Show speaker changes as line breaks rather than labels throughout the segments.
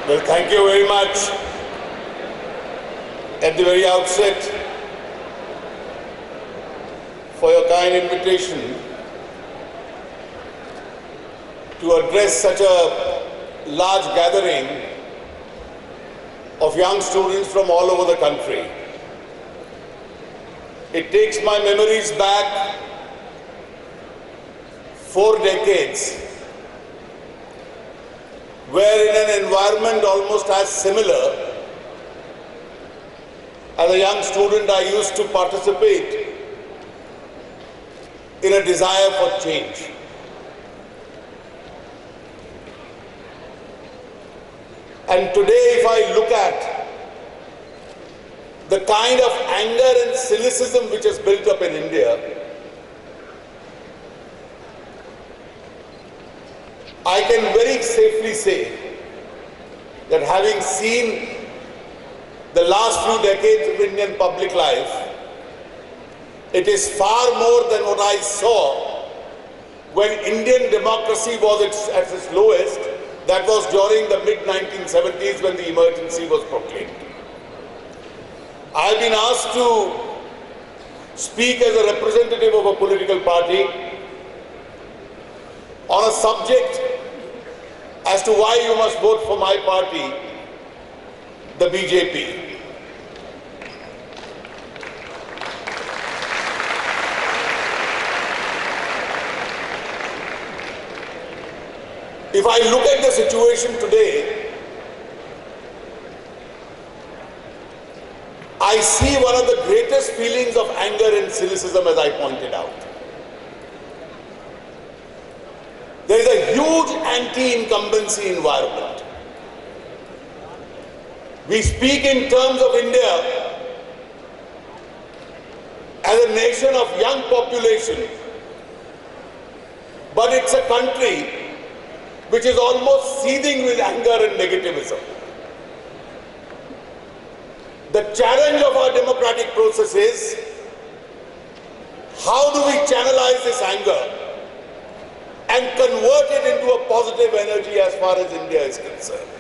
Well, thank you very much. At the very outset, for your kind invitation to address such a large gathering of young students from all over the country. It takes my memories back 4 decades, where in an environment almost as similar, as a young student I used to participate in a desire for change. And today, if I look at the kind of anger and cynicism which has built up in India, I can very safely say that having seen the last few decades of Indian public life, it is far more than what I saw when Indian democracy was at its lowest. That was during the mid-1970s when the emergency was proclaimed. I have been asked to speak as a representative of a political party on a subject as to why you must vote for my party, the BJP. If I look at the situation today, I see one of the greatest feelings of anger and cynicism, as I pointed out. There is a huge anti-incumbency environment. We speak in terms of India as a nation of young population, but it's a country which is almost seething with anger and negativism. The challenge of our democratic process is, how do we channelize this anger and convert it into a positive energy as far as India is concerned?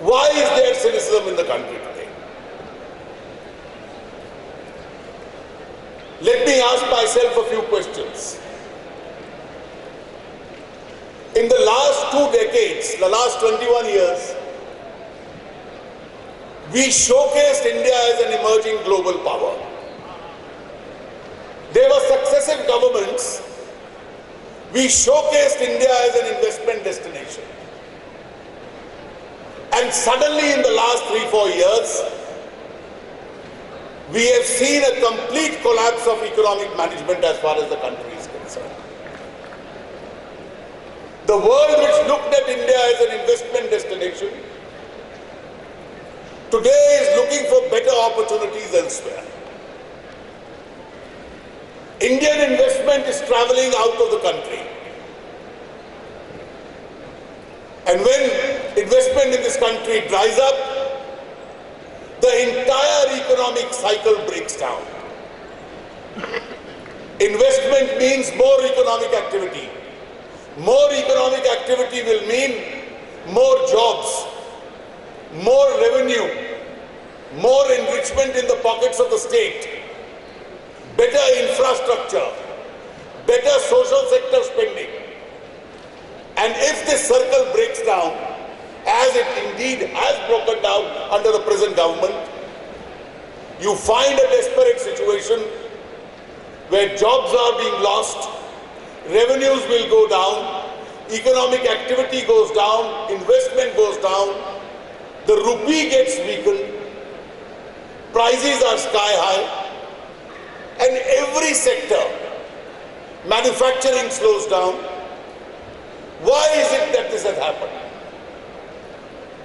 Why is there cynicism in the country today? Let me ask myself a few questions. In the last 2 decades, the last 21 years, we showcased India as an emerging global power. There were successive governments. We showcased India as an investment destination. And suddenly in the last 3-4 years, we have seen a complete collapse of economic management as far as the country is concerned. The world which looked at India as an investment destination today is looking for better opportunities elsewhere. Indian investment is traveling out of the country. And when investment in this country dries up, the entire economic cycle breaks down. Investment means more economic activity. More economic activity will mean more jobs, more revenue, more enrichment in the pockets of the state, better infrastructure, better social sector spending. And if this circle breaks down, as it indeed has broken down under the present government, you find a desperate situation where jobs are being lost, revenues will go down, economic activity goes down, investment goes down, the rupee gets weakened, prices are sky high, and every sector, manufacturing slows down. Why is it that this has happened?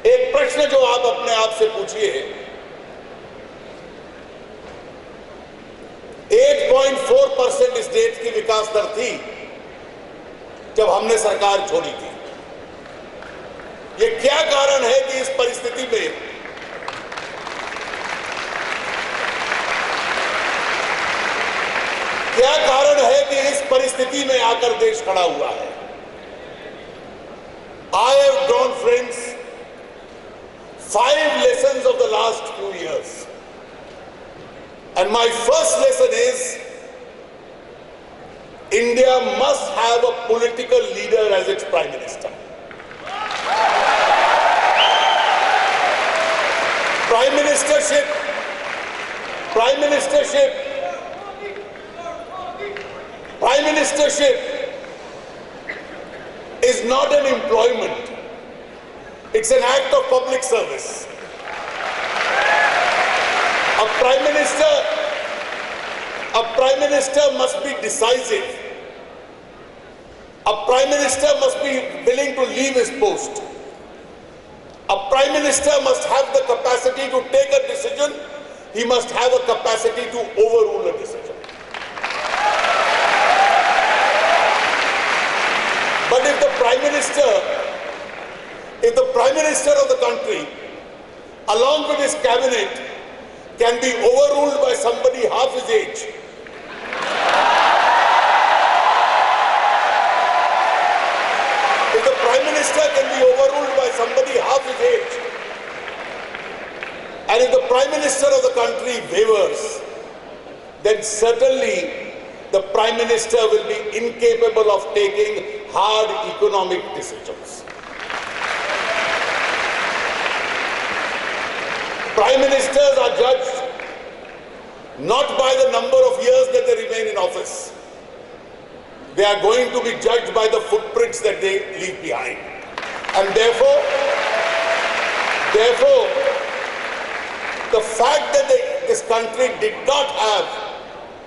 एक प्रश्न जो आप अपने आप से पूछिए, 8.4% इस देश की विकास दर थी जब हमने सरकार छोड़ी थी। ये क्या कारण है कि इस परिस्थिति में क्या कारण है कि इस परिस्थिति में आकर देश खड़ा हुआ है? I have 5 lessons of the last few years. And my first lesson is, India must have a political leader as its Prime Minister. Prime ministership is not an employment. It's an act of public service. A Prime Minister must be decisive. A Prime Minister must be willing to leave his post. A Prime Minister must have the capacity to take a decision. He must have a capacity to overrule a decision. But if the Prime Minister of the country, along with his cabinet, can be overruled by somebody half his age, if the Prime Minister can be overruled by somebody half his age, and if the Prime Minister of the country wavers, then certainly the Prime Minister will be incapable of taking hard economic decisions. Prime Ministers are judged not by the number of years that they remain in office. They are going to be judged by the footprints that they leave behind. And therefore, the fact that this country did not have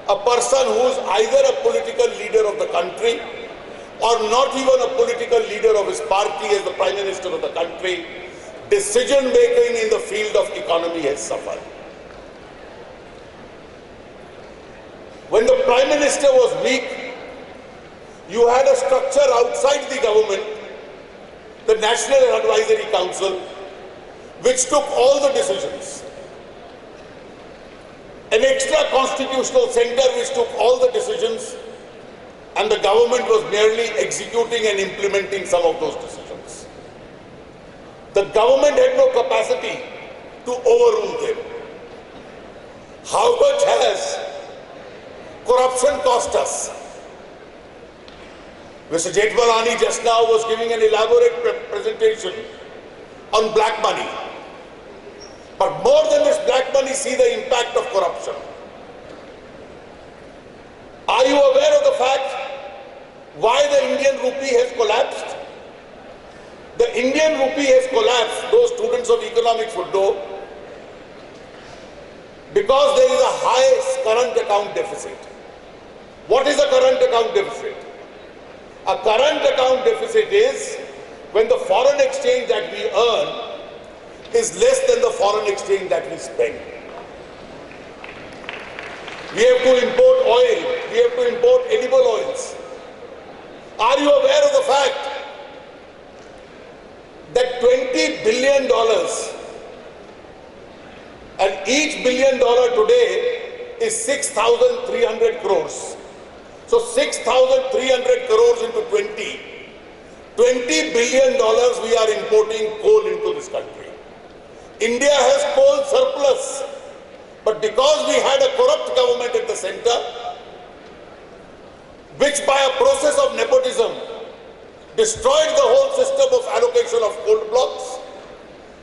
a person who is either a political leader of the country or not even a political leader of his party as the Prime Minister of the country, decision making in the field of economy has suffered. When the Prime Minister was weak, you had a structure outside the government, the National Advisory Council, which took all the decisions. An extra constitutional center which took all the decisions, and the government was merely executing and implementing some of those decisions. The government had no capacity to overrule them. How much has corruption cost us? Mr. Jaitley just now was giving an elaborate presentation on black money. But more than this black money, see the impact of corruption. Are you aware of the fact why the Indian rupee has collapsed? The Indian rupee has collapsed, those students of economics would know, because there is a high current account deficit. What is a current account deficit? A current account deficit is when the foreign exchange that we earn is less than the foreign exchange that we spend. We have to import oil, we have to import edible oils. Are you aware of the fact that $20 billion, and each $1 billion today is 6,300 crores. So 6,300 crores into 20 billion we are importing coal into this country. India has coal surplus, but because we had a corrupt government at the center, which by a process of nepotism destroyed the whole system of allocation of coal blocks,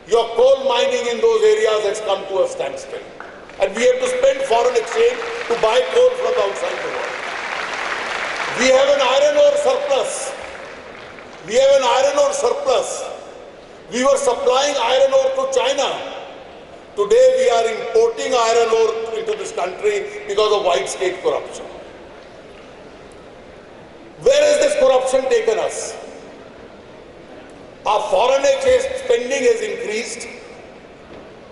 your coal mining in those areas has come to a standstill. And we have to spend foreign exchange to buy coal from the outside the world. We have an iron ore surplus. We were supplying iron ore to China. Today we are importing iron ore into this country because of widespread corruption. Where has this corruption taken us? Our foreign exchange spending has increased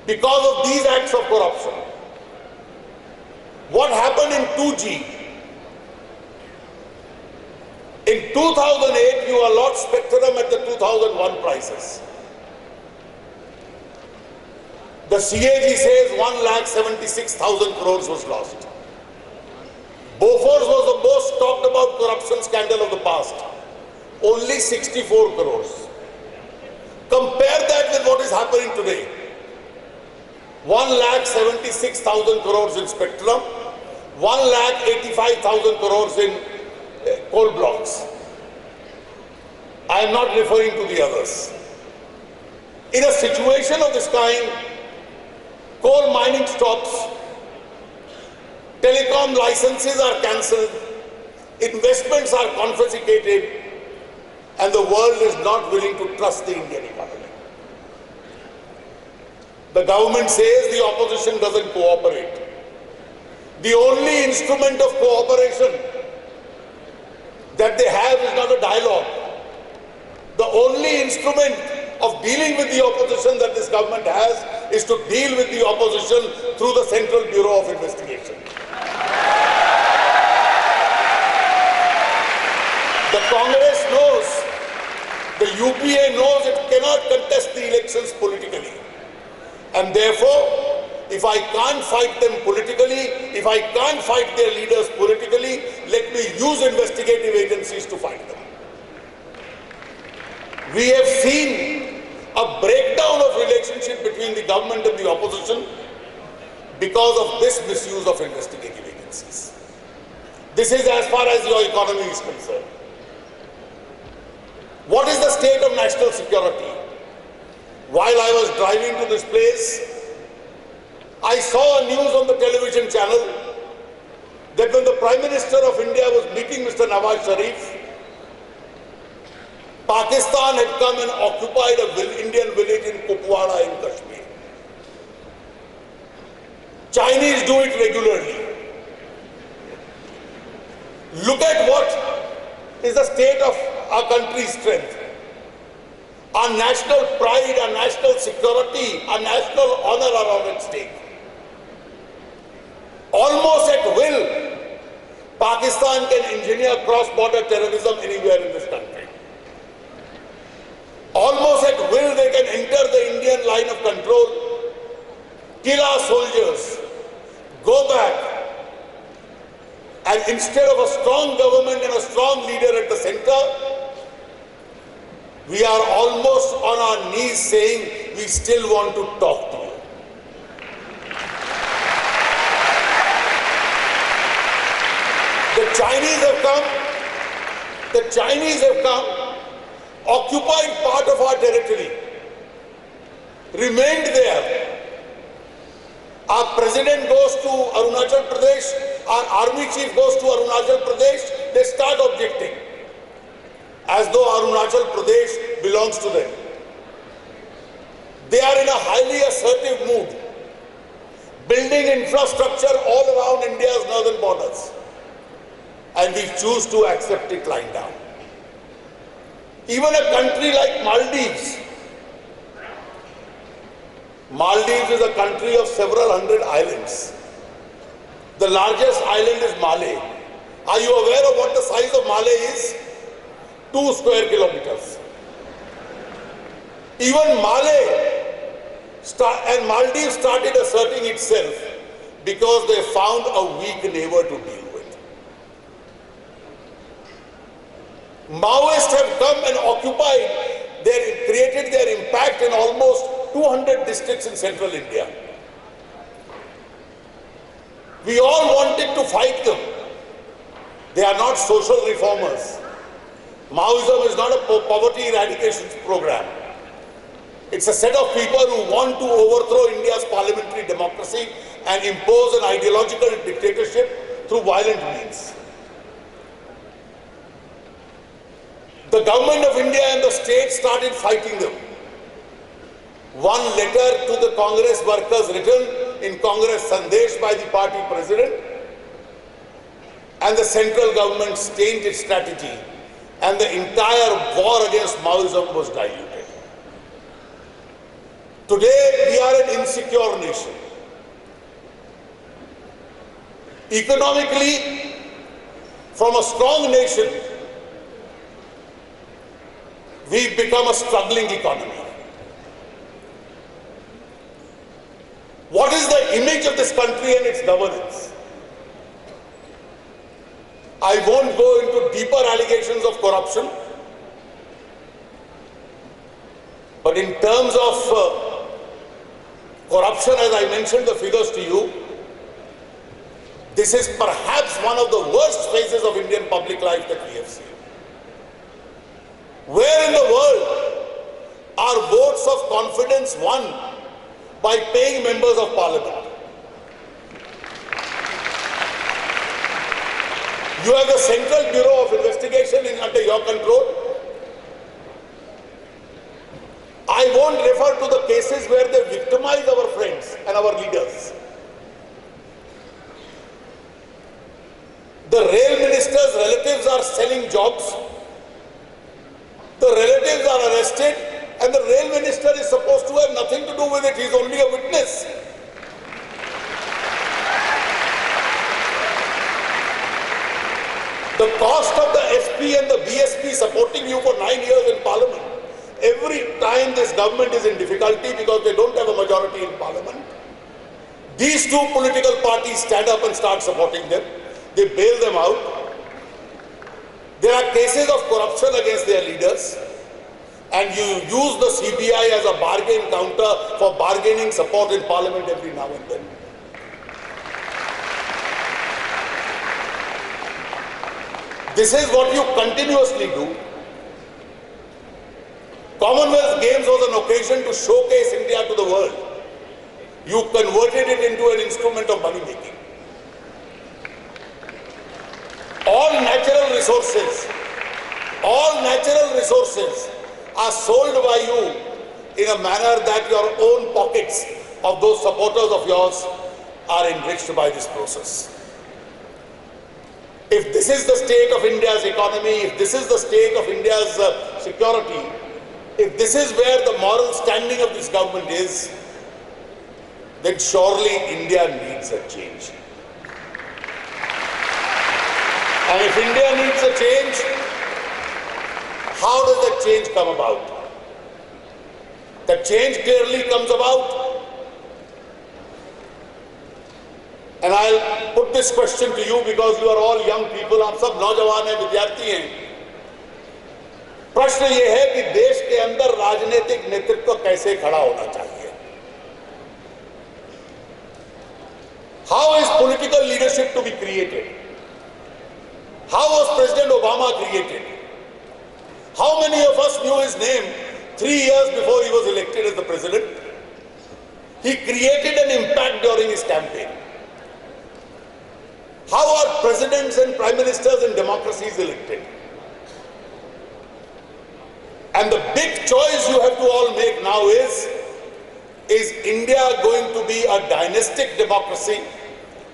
because of these acts of corruption. What happened in 2G? In 2008, you allot spectrum at the 2001 prices. The CAG says 1,76,000 crores was lost. Bofors was the most talked about corruption scandal of the past. Only 64 crores. Compare that with what is happening today? 1,76,000 crores in spectrum, 1,85,000 crores in coal blocks. I am not referring to the others. In a situation of this kind, coal mining stops, telecom licenses are cancelled, investments are confiscated, and the world is not willing to trust the Indian economy. The government says the opposition doesn't cooperate. The only instrument of cooperation that they have is not a dialogue. The only instrument of dealing with the opposition that this government has is to deal with the opposition through the Central Bureau of Investigation. The Congress knows, the UPA knows it cannot contest the elections politically. And therefore, if I can't fight them politically, if I can't fight their leaders politically, let me use investigative agencies to fight them. We have seen a breakdown of relationship between the government and the opposition because of this misuse of investigative agencies. This is as far as your economy is concerned. What is the state of national security? While I was driving to this place, I saw a news on the television channel that when the Prime Minister of India was meeting Mr. Nawaz Sharif, Pakistan had come and occupied an Indian village in Kupwara in Kashmir. Chinese do it regularly. Look at what is the state of our country's strength. Our national pride, our national security, our national honor are at stake. Almost at will, Pakistan can engineer cross-border terrorism anywhere in this country. Almost at will, they can enter the Indian line of control, kill our soldiers, go back, and instead of a strong government and a strong leader at the center, we are almost on our knees saying we still want to talk to you. The Chinese have come, occupied part of our territory, remained there. Our president goes to Arunachal Pradesh, our army chief goes to Arunachal Pradesh, they start objecting, as though Arunachal Pradesh belongs to them. They are in a highly assertive mood, building infrastructure all around India's northern borders. And we choose to accept it lying down. Even a country like Maldives. Maldives is a country of several hundred islands. The largest island is Malé. Are you aware of what the size of Malé is? 2 square kilometers. Even and Maldives started asserting itself because they found a weak neighbor to deal with. Maoists have come and occupied, created their impact in almost 200 districts in central India. We all wanted to fight them. They are not social reformers. Maoism is not a poverty eradication program. It's a set of people who want to overthrow India's parliamentary democracy and impose an ideological dictatorship through violent means. The government of India and the state started fighting them. One letter to the Congress workers written in Congress Sandesh by the party president, and the central government changed its strategy, and the entire war against Maoism was diluted. Today, we are an insecure nation. Economically, from a strong nation, we've become a struggling economy. What is the image of this country and its governance? I won't go into deeper allegations of corruption. But in terms of corruption, as I mentioned the figures to you, this is perhaps one of the worst phases of Indian public life that we have seen. Where in the world are votes of confidence won by paying members of parliament? You have the Central Bureau of Investigation under your control. I won't refer to the cases where they victimize our friends and our leaders. The rail minister's relatives are selling jobs. The relatives are arrested and the rail minister is supposed to have nothing to do with it. He is only a witness. The cost of the SP and the BSP supporting you for 9 years in parliament, every time this government is in difficulty because they don't have a majority in parliament, these two political parties stand up and start supporting them. They bail them out. There are cases of corruption against their leaders, and you use the CBI as a bargain counter for bargaining support in parliament every now and then. This is what you continuously do. Commonwealth Games was an occasion to showcase India to the world. You converted it into an instrument of money making. All natural resources are sold by you in a manner that your own pockets of those supporters of yours are enriched by this process. If this is the state of India's economy, if this is the state of India's security, if this is where the moral standing of this government is, then surely India needs a change. And if India needs a change, how does that change come about? That change clearly comes about. And I'll put this question to you because you are all young people, आप सब नौजवान हैं, विद्यार्थी हैं. प्रश्न ये है कि देश के अंदर राजनीतिक नेतृत्व कैसे खड़ा होना चाहिए? How is political leadership to be created? How was President Obama created? How many of us knew his name 3 years before he was elected as the president? He created an impact during his campaign. How are presidents and prime ministers in democracies elected? And the big choice you have to all make now is India going to be a dynastic democracy,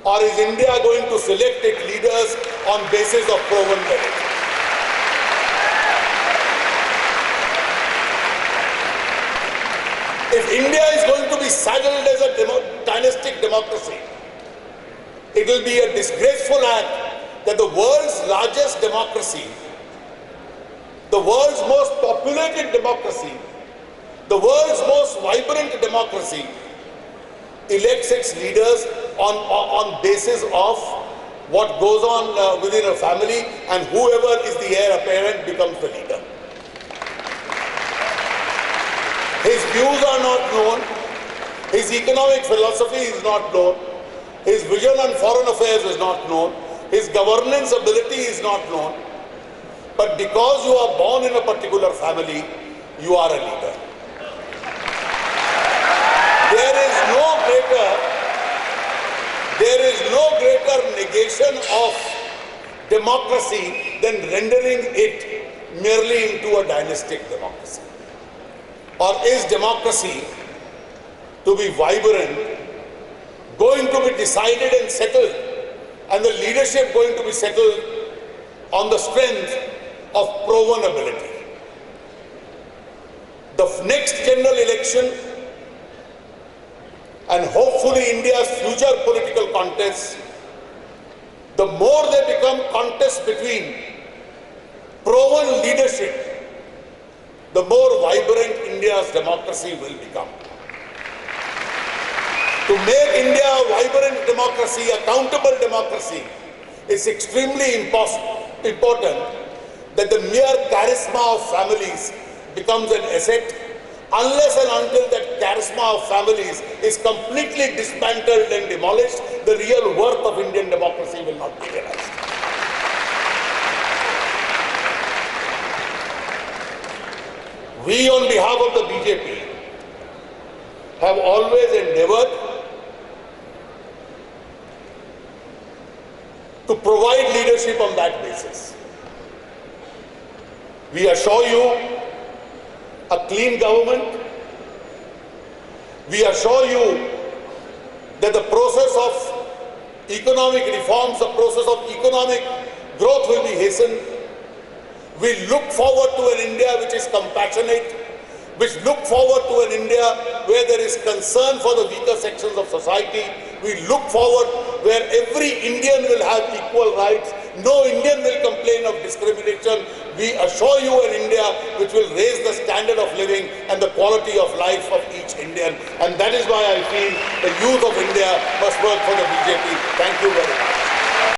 or is India going to select its leaders on basis of proven merit? If India is going to be saddled as a dynastic democracy, it will be a disgraceful act that the world's largest democracy, the world's most populated democracy, the world's most vibrant democracy, elects its leaders on basis of what goes on within a family, and whoever is the heir apparent becomes the leader. His views are not known, his economic philosophy is not known, his vision on foreign affairs is not known, his governance ability is not known, but because you are born in a particular family, you are a leader. There is no greater negation of democracy than rendering it merely into a dynastic democracy. Or is democracy to be vibrant going to be decided and settled, and the leadership going to be settled on the strength of proven ability? The next general election, and hopefully India's future political contests, the more they become contests between proven leadership, the more vibrant India's democracy will become. To make India a vibrant democracy, accountable democracy, it's extremely important that the mere charisma of families becomes an asset, Unless and until that charisma of families is completely dismantled and demolished, the real worth of Indian democracy will not be realized. We, on behalf of the BJP, have always endeavored to provide leadership on that basis. We assure you a clean government. We assure you that the process of economic reforms, the process of economic growth will be hastened. We look forward to an India which is compassionate, which look forward to an India where there is concern for the weaker sections of society. We look forward where every Indian will have equal rights. No Indian will complain of discrimination. We assure you an India which will raise the standard of living and the quality of life of each Indian. And that is why I feel the youth of India must work for the BJP. Thank you very much.